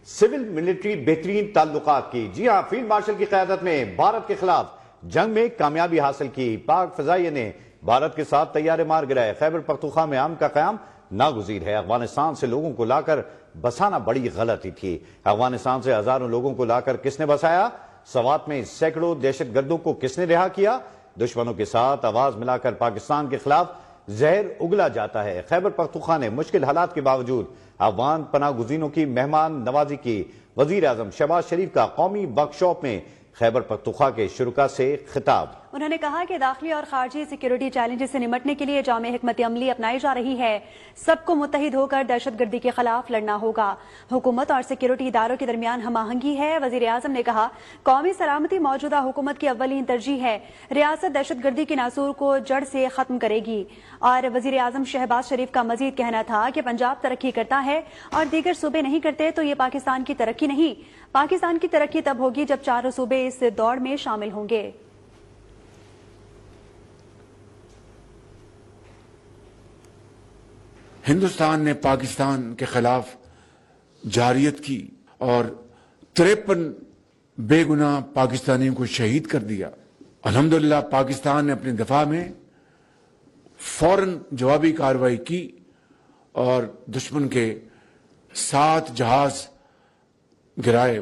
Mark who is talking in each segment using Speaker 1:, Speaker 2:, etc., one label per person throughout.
Speaker 1: Civil military بہترین تعلقات کی۔ جی ہاں، فیلڈ مارشل کی قیادت میں بھارت کے خلاف جنگ میں کامیابی حاصل کی۔ پاک فضائیہ نے بھارت کے ساتھ طیارے مار گرائے۔ خیبر پختونخوا میں امن کا قیام ناگزیر ہے۔ افغانستان سے لوگوں کو لا کر بسانا بڑی غلطی تھی۔ افغانستان سے ہزاروں لوگوں کو لا کر کس نے بسایا؟ سوات میں سینکڑوں دہشت گردوں کو کس نے رہا کیا؟ دشمنوں کے ساتھ آواز ملا کر پاکستان کے خلاف زہر اگلا جاتا ہے۔ خیبر پختونخوا نے مشکل حالات کے باوجود افغان پناہ گزینوں کی مہمان نوازی کی۔ وزیر اعظم شہباز شریف کا قومی ورک شاپ میں خیبر پختونخوا کے شرکاء سے خطاب۔
Speaker 2: انہوں نے کہا کہ داخلی اور خارجی سیکیورٹی چیلنجز سے نمٹنے کے لیے جامع حکمت عملی اپنائی جا رہی ہے۔ سب کو متحد ہو کر دہشت گردی کے خلاف لڑنا ہوگا۔ حکومت اور سیکیورٹی اداروں کے درمیان ہم آہنگی ہے۔ وزیر اعظم نے کہا قومی سلامتی موجودہ حکومت کی اولین ترجیح ہے۔ ریاست دہشت گردی کے ناسور کو جڑ سے ختم کرے گی۔ اور وزیر اعظم شہباز شریف کا مزید کہنا تھا کہ پنجاب ترقی کرتا ہے اور دیگر صوبے نہیں کرتے تو یہ پاکستان کی ترقی نہیں۔ پاکستان کی ترقی تب ہوگی جب چاروں صوبے اس دوڑ میں شامل ہوں گے۔
Speaker 3: ہندوستان نے پاکستان کے خلاف جارحیت کی اور 53 بے گناہ پاکستانیوں کو شہید کر دیا۔ الحمدللہ پاکستان نے اپنی دفاع میں فوراً جوابی کارروائی کی اور دشمن کے 7 جہاز گرائے۔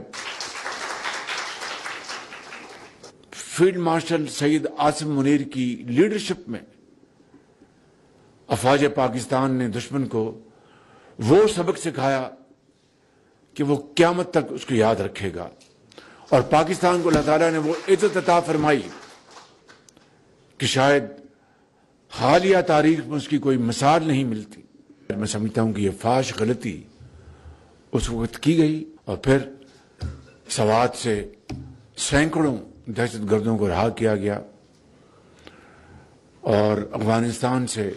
Speaker 3: فیلڈ مارشل سید عاصم منیر کی لیڈرشپ میں افواج پاکستان نے دشمن کو وہ سبق سکھایا کہ وہ قیامت تک اس کو یاد رکھے گا، اور پاکستان کو اللہ تعالیٰ نے وہ عزت عطا فرمائی کہ شاید حالیہ تاریخ میں اس کی کوئی مثال نہیں ملتی۔ میں سمجھتا ہوں کہ یہ فاش غلطی اس وقت کی گئی، اور پھر سوات سے سینکڑوں دہشت گردوں کو رہا کیا گیا، اور افغانستان سے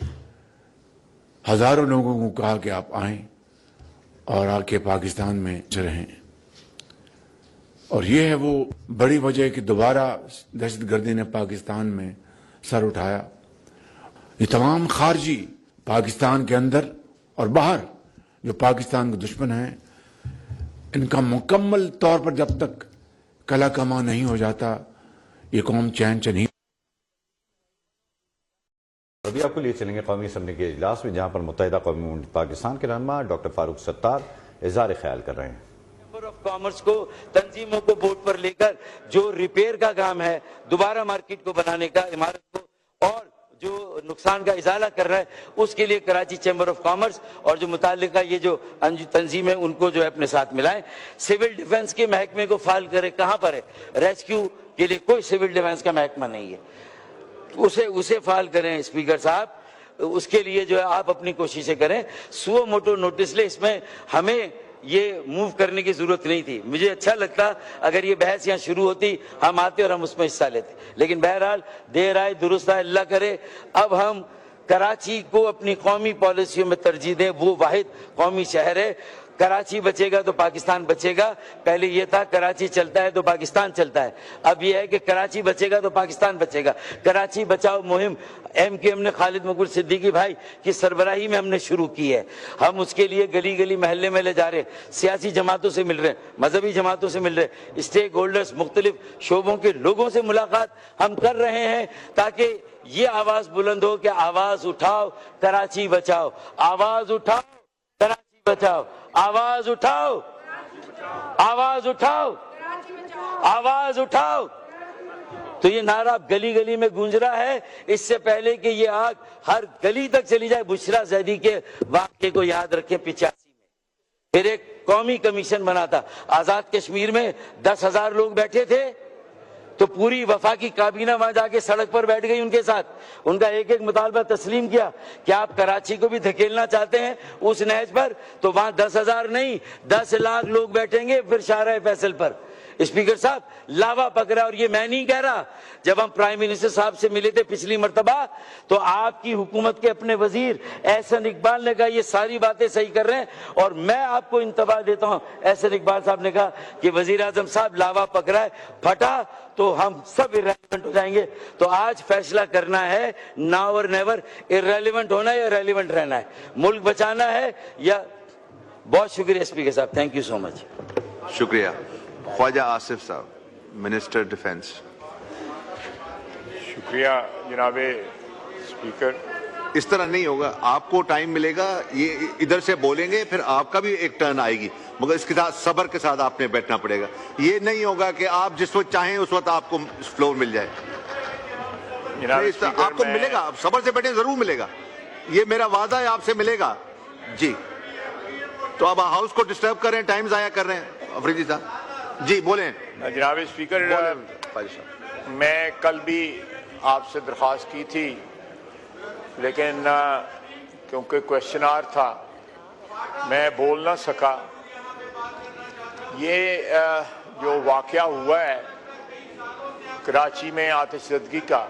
Speaker 3: ہزاروں لوگوں کو کہا کہ آپ آئیں اور آ کے پاکستان میں رہیں۔ اور یہ ہے وہ بڑی وجہ کہ دوبارہ دہشت گردی نے پاکستان میں سر اٹھایا۔ یہ تمام خارجی پاکستان کے اندر اور باہر جو پاکستان کے دشمن ہیں، ان کا مکمل طور پر جب تک کلا کما نہیں ہو جاتا یہ قوم چین سے نہیں۔
Speaker 1: ابھی آپ کو لیے چلیں گے قومی اسمبلی کے اجلاس میں، جہاں پر متحدہ قوم پاکستان کے رہنما ڈاکٹر فاروق ستار اظہار خیال کر رہے ہیں۔
Speaker 4: چیمبر آف کامرس کو، تنظیموں کو بورڈ پر لے کر جو ریپیئر کا کام ہے، دوبارہ مارکیٹ کو بنانے کا، عمارت کو، اور جو نقصان کا ازالہ کر رہا ہے، اس کے لیے کراچی چیمبر آف کامرس اور جو متعلقہ یہ جو تنظیمیں ان کو جو ہے اپنے ساتھ ملائیں۔ سول ڈیفنس کے محکمے کو فعال کرے، کہاں پر ہے؟ ریسکیو کے لیے کوئی سول ڈیفنس کا محکمہ نہیں ہے، اسے فعال کریں اسپیکر صاحب۔ اس کے لیے جو ہے آپ اپنی کوششیں کریں۔ سو موٹو نوٹس لے، اس میں ہمیں یہ موو کرنے کی ضرورت نہیں تھی۔ مجھے اچھا لگتا اگر یہ بحث یہاں شروع ہوتی، ہم آتے اور ہم اس میں حصہ لیتے، لیکن بہرحال دیر آئے درست آئے، اللہ کرے اب ہم کراچی کو اپنی قومی پالیسیوں میں ترجیح دیں۔ وہ واحد قومی شہر ہے، کراچی بچے گا تو پاکستان بچے گا۔ پہلے یہ تھا کراچی چلتا ہے تو پاکستان چلتا ہے، اب یہ ہے کہ کراچی بچے گا تو پاکستان بچے گا۔ کراچی بچاؤ مہم MKM نے خالد مقبول صدیقی بھائی کی سربراہی میں ہم نے شروع کی ہے۔ ہم اس کے لیے گلی گلی محلے میں لے جا رہے ہیں، سیاسی جماعتوں سے مل رہے ہیں، مذہبی جماعتوں سے مل رہے ہیں، اسٹیک ہولڈرز، مختلف شعبوں کے لوگوں سے ملاقات ہم کر رہے ہیں، تاکہ یہ آواز بلند ہو کہ آواز اٹھاؤ کراچی بچاؤ، آواز اٹھاؤ کراچی بچاؤ، آواز اٹھاؤ، آواز اٹھاؤ، آواز اٹھاؤ۔ تو یہ نعرہ گلی گلی میں گونج رہا ہے۔ اس سے پہلے کہ یہ آگ ہر گلی تک چلی جائے، بشرا زیدی کے واقعے کو یاد رکھیں 85 میں پھر ایک قومی کمیشن بنا تھا۔ آزاد کشمیر میں 10,000 لوگ بیٹھے تھے تو پوری وفاقی کابینہ وہاں جا کے سڑک پر بیٹھ گئی ان کے ساتھ، ان کا ایک ایک مطالبہ تسلیم کیا کہ آپ کراچی کو بھی دھکیلنا چاہتے ہیں اس نہج پر، تو وہاں 10,000 نہیں 10 لاکھ لوگ بیٹھیں گے پھر شاہراہ فیصل پر۔ اسپیکر صاحب لاوا پکڑا، اور یہ میں نہیں کہہ رہا، جب ہم پرائم منسٹر صاحب سے ملے تھے پچھلی مرتبہ تو آپ کی حکومت کے اپنے وزیر احسن اقبال نے کہا یہ ساری باتیں صحیح کر رہے ہیں، اور میں آپ کو انتباہ دیتا ہوں، احسن اقبال صاحب نے کہا کہ وزیر اعظم صاحب لاوا پکڑا ہے، پھٹا تو ہم سب irrelevant ہو جائیں گے۔ تو آج فیصلہ کرنا ہے، ناؤ اور نیور، irrelevant ہونا ہے یا relevant رہنا ہے، ملک بچانا ہے یا۔ بہت شکریہ اسپیکر صاحب، تھینک یو سو مچ۔
Speaker 5: شکریہ. خواجہ آصف صاحب, منسٹر ڈیفینس.
Speaker 6: شکریہ جناب اسپیکر.
Speaker 5: اس طرح نہیں ہوگا, آپ کو ٹائم ملے گا, یہ ادھر سے بولیں گے, پھر آپ کا بھی ایک ٹرن آئے گی, مگر اس کے ساتھ صبر کے ساتھ آپ نے بیٹھنا پڑے گا. یہ نہیں ہوگا کہ آپ جس وقت چاہیں اس وقت آپ کو فلور مل جائے. آپ کو ملے گا, آپ صبر سے بیٹھیں, ضرور ملے گا, یہ میرا وعدہ ہے, آپ سے ملے گا. جی تو اب ہاؤس کو ڈسٹرب کر رہے ہیں, ٹائم ضائع کر رہے ہیں. افریدی صاحب جی بولیں.
Speaker 6: جناب اسپیکر, میں کل بھی آپ سے درخواست کی تھی, لیکن کیونکہ کوشچن آور تھا میں بول نہ سکا. یہ جو واقعہ ہوا ہے کراچی میں آتش زدگی کا,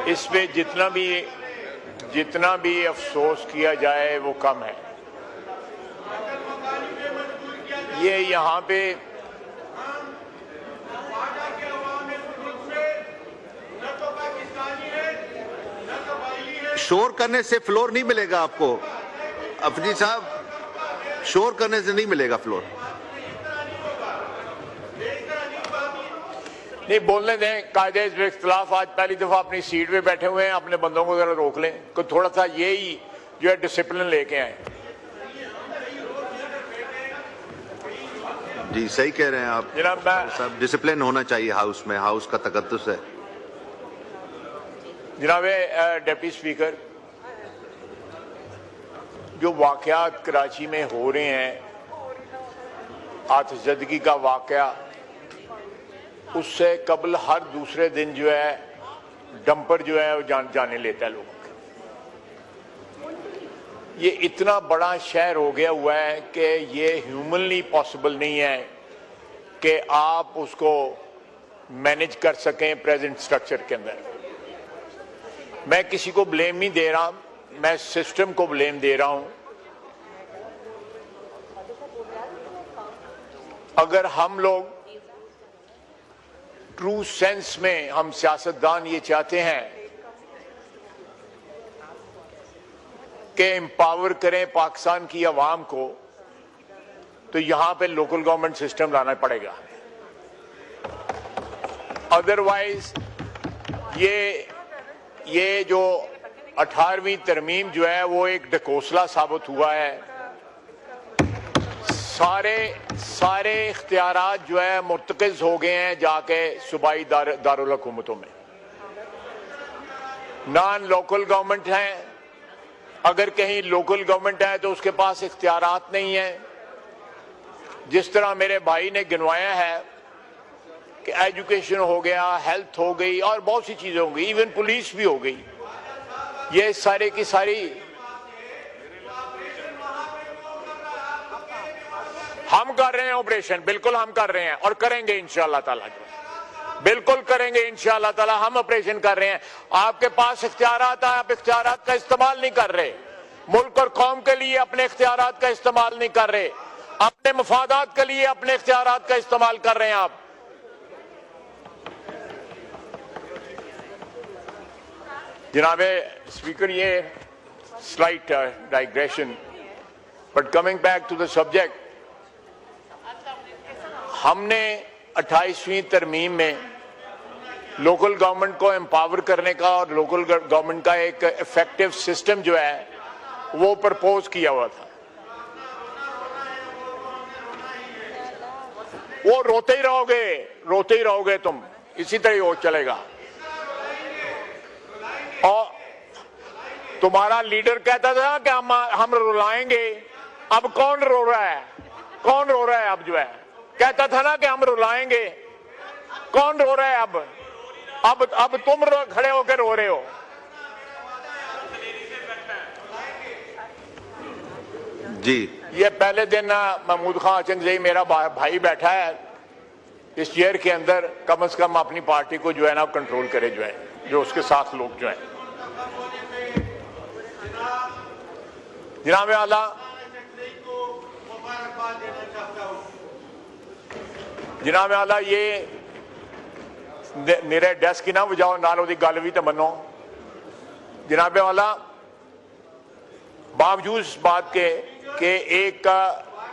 Speaker 6: اس پہ جتنا بھی افسوس کیا جائے وہ کم ہے. یہ یہاں پہ
Speaker 5: شور کرنے سے فلور نہیں ملے گا آپ کو. افریدی صاحب, شور کرنے سے نہیں ملے گا فلور.
Speaker 6: نہیں بولنے دیں, قاعدے اس میں اختلاف. آج پہلی دفعہ اپنی سیٹ پہ بیٹھے ہوئے ہیں, اپنے بندوں کو ذرا روک لیں, کہ تھوڑا سا یہی جو ہے ڈسپلن لے کے آئیں.
Speaker 5: جی صحیح کہہ رہے ہیں آپ
Speaker 6: جناب, میں
Speaker 5: صاحب, ڈسپلن ہونا چاہیے ہاؤس میں, ہاؤس کا تقدس ہے.
Speaker 6: جناب ڈپٹی اسپیکر, جو واقعات کراچی میں ہو رہے ہیں, آتش زدگی کا واقعہ, اس سے قبل ہر دوسرے دن جو ہے ڈمپر جو ہے وہ جانے لیتا ہے لوگوں کے. یہ اتنا بڑا شہر ہو گیا ہوا ہے کہ یہ ہیومنلی پاسبل نہیں ہے کہ آپ اس کو مینج کر سکیں پریزنٹ سٹرکچر کے اندر. میں کسی کو بلیم نہیں دے رہا, میں سسٹم کو بلیم دے رہا ہوں. اگر ہم لوگ ٹرو سینس میں, ہم سیاستدان یہ چاہتے ہیں کہ امپاور کریں پاکستان کی عوام کو, تو یہاں پہ لوکل گورنمنٹ سسٹم لانا پڑے گا. ادروائز یہ جو 18ویں ترمیم جو ہے وہ ایک ڈکوسلا ثابت ہوا ہے. سارے اختیارات جو ہے مرتکز ہو گئے ہیں جا کے صوبائی دارالحکومتوں میں. نان لوکل گورنمنٹ ہیں, اگر کہیں لوکل گورنمنٹ ہے تو اس کے پاس اختیارات نہیں ہیں. جس طرح میرے بھائی نے گنوایا ہے کہ ایجوکیشن ہو گیا, ہیلتھ ہو گئی, اور بہت سی چیزیں ہو گئی, ایون پولیس بھی ہو گئی. یہ سارے کی ساری ہم کر رہے ہیں آپریشن, بالکل ہم کر رہے ہیں اور کریں گے انشاءاللہ تعالیٰ, بالکل کریں گے انشاءاللہ تعالیٰ. ہم آپریشن کر رہے ہیں. آپ کے پاس اختیارات ہیں, آپ اختیارات کا استعمال نہیں کر رہے. ملک اور قوم کے لیے اپنے اختیارات کا استعمال نہیں کر رہے, اپنے مفادات کے لیے اپنے اختیارات کا استعمال کر رہے ہیں آپ. جناب اسپیکر, یہ slight digression, but coming back to the subject, ہم نے 28ویں ترمیم میں لوکل گورنمنٹ کو امپاور کرنے کا اور لوکل گورنمنٹ کا ایک افیکٹو سسٹم جو ہے وہ پرپوز کیا ہوا تھا. وہ روتے ہی رہو گے تم, اسی طرح ہو چلے گا. اور تمہارا لیڈر کہتا تھا کہ ہم رلائیں گے. اب کون رو رہا ہے؟ اب جو ہے کہتا تھا نا کہ ہم رلائیں گے, کون رو رہا ہے اب تم کھڑے ہو کے رو رہے ہو.
Speaker 5: جی
Speaker 6: یہ پہلے دن محمود خان اچنگزئی میرا بھائی بیٹھا ہے اس چیئر کے اندر, کم از کم اپنی پارٹی کو جو ہے نا کنٹرول کرے, جو اس کے ساتھ لوگ جو ہیں. جناب اعلیٰ, یہ میرے ڈیسک نہ بجاؤ, نال دی گل بھی تو منو. جناب اعلیٰ, باوجود اس بات کے کہ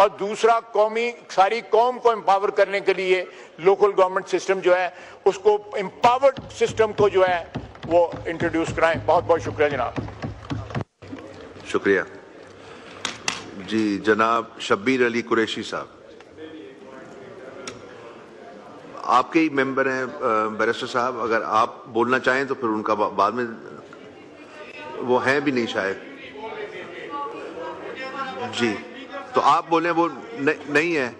Speaker 6: اور دوسرا ساری قوم کو امپاور کرنے کے لیے لوکل گورنمنٹ سسٹم جو ہے اس کو امپاورڈ سسٹم کو جو ہے وہ انٹروڈیوس کرائیں. بہت بہت شکریہ جناب.
Speaker 5: شکریہ جی. جناب شبیر علی قریشی صاحب, آپ کے ہی ممبر ہیں بیرسٹر صاحب, اگر آپ بولنا چاہیں تو پھر ان کا بعد میں, وہ ہیں بھی نہیں شاید. جی تو آپ بولیں. وہ نہیں ہے.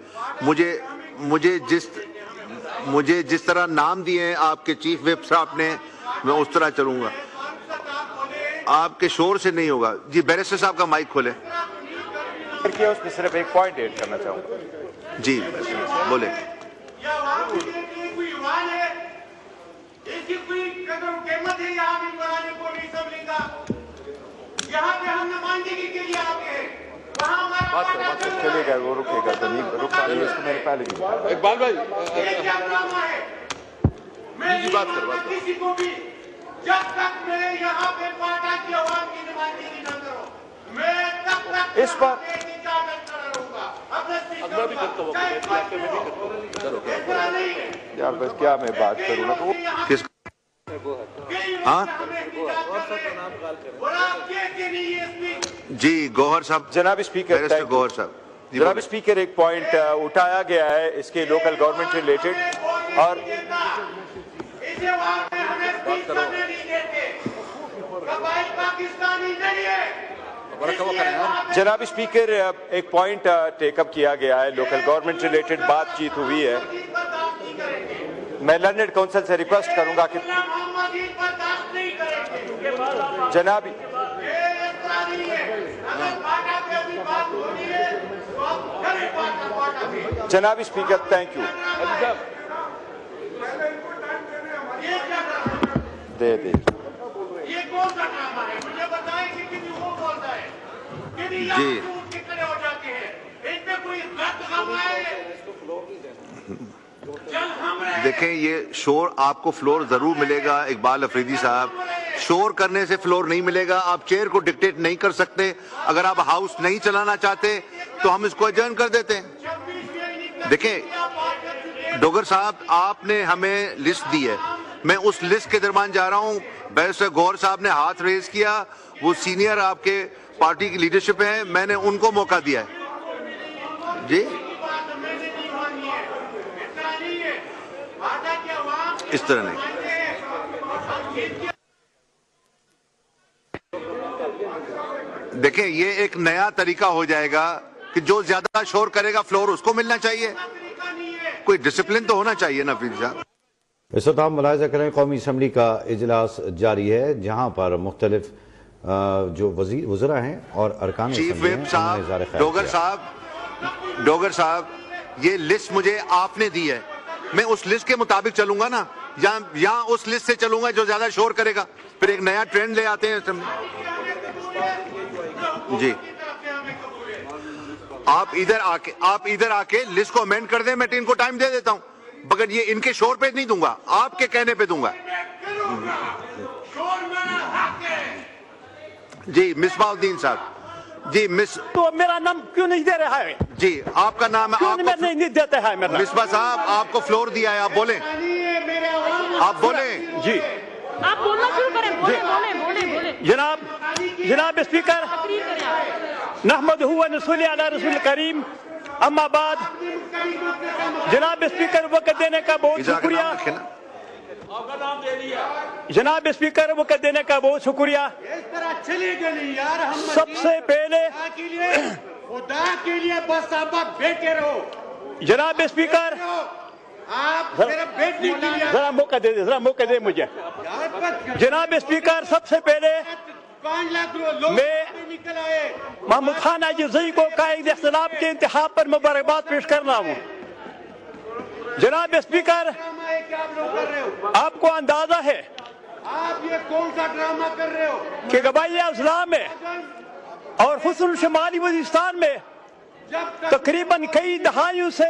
Speaker 5: مجھے جس طرح نام دیے ہیں آپ کے چیف ویپ صاحب نے, میں اس طرح چلوں گا. آپ کے شور سے نہیں ہوگا. جی بیرسٹر صاحب کا مائک کھولیں.
Speaker 6: اس میں صرف ایک پوائنٹ ایڈ کرنا چاہوں گا.
Speaker 5: جی بولے.
Speaker 6: چلے گا وہ رکے گا تو نہیں رکا. اس کو میں نے پہلے بھی
Speaker 7: اقبال بھائی بات کر.
Speaker 8: جب تک میں یہاں پہ پارٹا کی عوام کی نمائندگی نہ کروں, میں تب تک
Speaker 6: اس پر
Speaker 7: اگلا بھی کرتا ہوں
Speaker 6: یار بس کیا میں بات کروں نا تو
Speaker 5: کس ہاں جی گوہر صاحب.
Speaker 6: جناب اسپیکر,
Speaker 5: بیرسٹر گوہر صاحب.
Speaker 6: جناب اسپیکر, ایک پوائنٹ اٹھایا گیا ہے اس کے لوکل گورنمنٹ ریلیٹڈ, اور جناب اسپیکر ایک پوائنٹ ٹیک اپ کیا گیا ہے, لوکل گورنمنٹ ریلیٹڈ بات چیت ہوئی ہے. میں لرنڈ کونسل سے ریکویسٹ کروں گا کہ جناب اسپیکر تھینک یو. دے
Speaker 5: جی دیکھیں, یہ شور آپ کو فلور ضرور ملے گا. اقبال افریدی صاحب, شور کرنے سے فلور نہیں ملے گا. آپ چیئر کو ڈکٹیٹ نہیں کر سکتے. اگر آپ ہاؤس نہیں چلانا چاہتے تو ہم اس کو ایڈجرن کر دیتے ہیں. دیکھیں ڈوگر صاحب, آپ نے ہمیں لسٹ دی ہے, میں اس لسٹ کے درمیان جا رہا ہوں. بیرسٹر گوہر صاحب نے ہاتھ ریز کیا, وہ سینئر آپ کے پارٹی کی لیڈرشپ ہیں, میں نے ان کو موقع دیا ہے. جی اس طرح نہیں. دیکھیں یہ ایک نیا طریقہ ہو جائے گا کہ جو زیادہ شور کرے گا فلور اس کو ملنا چاہیے. کوئی ڈسپلن تو ہونا چاہیے نا فیض صاحب.
Speaker 1: اس وقت آپ ملاحظہ کریں قومی اسمبلی کا اجلاس جاری ہے, جہاں پر مختلف جو وزراء ہیں اور ارکان
Speaker 5: چیف ویپ صاحب ڈوگر صاحب, یہ لسٹ مجھے آپ نے دی ہے, میں اس لسٹ کے مطابق چلوں گا نا, یا اس لسٹ سے چلوں گا جو زیادہ شور کرے گا. پھر ایک نیا ٹرینڈ لے آتے ہیں. جی آپ ادھر آ کے لسٹ کو امینڈ کر دیں, میں ان کو ٹائم دے دیتا ہوں, مگر یہ ان کے شور پہ نہیں دوں گا, آپ کے کہنے پہ دوں گا. جی مصباح الدین صاحب. جی
Speaker 9: تو میرا نام کیوں نہیں دے رہا ہے؟
Speaker 5: جی آپ کا نام ہے,
Speaker 9: نہیں دیتا ہے.
Speaker 5: مصباح صاحب آپ کو فلور دیا ہے, آپ بولیں. آپ بولیں.
Speaker 9: جی
Speaker 10: آپ بولنا شروع کریں.
Speaker 9: جناب اسپیکر, نحمدہ و نصلی علی رسول کریم, اما بعد. جناب اسپیکر وقت دینے کا بہت شکریہ. جناب اسپیکر وقت دینے کا بہت شکریہ. سب سے پہلے
Speaker 8: خدا کے لیے بس آپ بیٹھے رہو.
Speaker 9: جناب اسپیکر ذرا موقع دے مجھے. جناب اسپیکر سب سے پہلے میں محمود خان عاجزی کو قائد اختلاف کے انتخاب پر مبارکباد پیش کر رہا ہوں. جناب اسپیکر آپ کو اندازہ ہے
Speaker 8: آپ یہ کون سا ڈرامہ کر رہے ہو
Speaker 9: کہ قبائلی اضلاع میں اور خصوصاً شمالی وزیرستان میں تقریباً کئی دہائیوں سے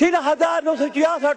Speaker 9: 3966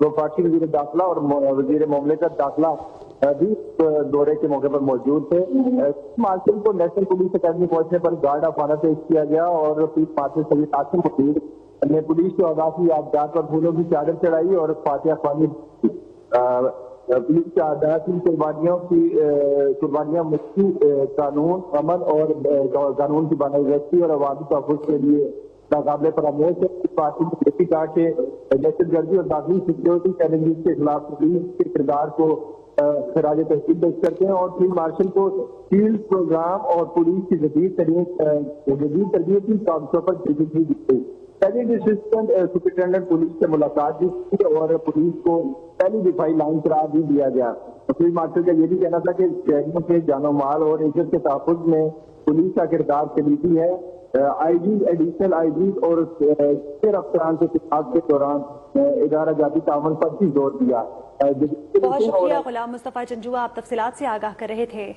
Speaker 11: وفاقی وزیر داخلہ اور وزیر مملکت داخلہ بھی دورے کے موقع پر موجود تھے. مارشل کو نیشنل پولیس اکیڈمی پہنچنے پر گارڈ آف آنر پیش کیا گیا اور فیلڈ مارشل سید عاصم منیر نے پولیس کے عہدہ یادگار پر پھولوں کی چادر چڑھائی اور فاتحہ خوانی. پولیس کے اعداد کی قربانیاں مفتی قانون امن اور قانون کی باضابطگی اور عوامی تحفظ کے لیے ناقابل فراموش ہے. اس پارٹی نے یہ کہا کہ دہشت گردی اور داخلی سیکورٹی چیلنجز کے خلاف پولیس کے کردار کو خراج تحسین پیش کرتے ہیں اور فیلڈ مارشل کو فیلڈ پروگرام اور پولیس کی جدید تربیتی کاغذوں پر دی گئی. پہلی اسسٹنٹ سپرنٹینڈنٹ پولیس سے ملاقات بھی کی اور پولیس کو پہلی دفاعی لائن قرار بھی دیا گیا. فیلڈ مارشل کا یہ بھی کہنا تھا کہ شہریوں کے جان و مال اور عزت کے تحفظ میں پولیس کا کردار کلیدی ہے. آئی جی ایڈیشنل آئی جی اور افسران کے خطاب کے دوران ادارہ جاتی تعاون پر بھی زور دیا.
Speaker 2: بہت شکریہ غلام مصطفیٰ جنجوعہ، آپ تفصیلات سے آگاہ کر رہے تھے.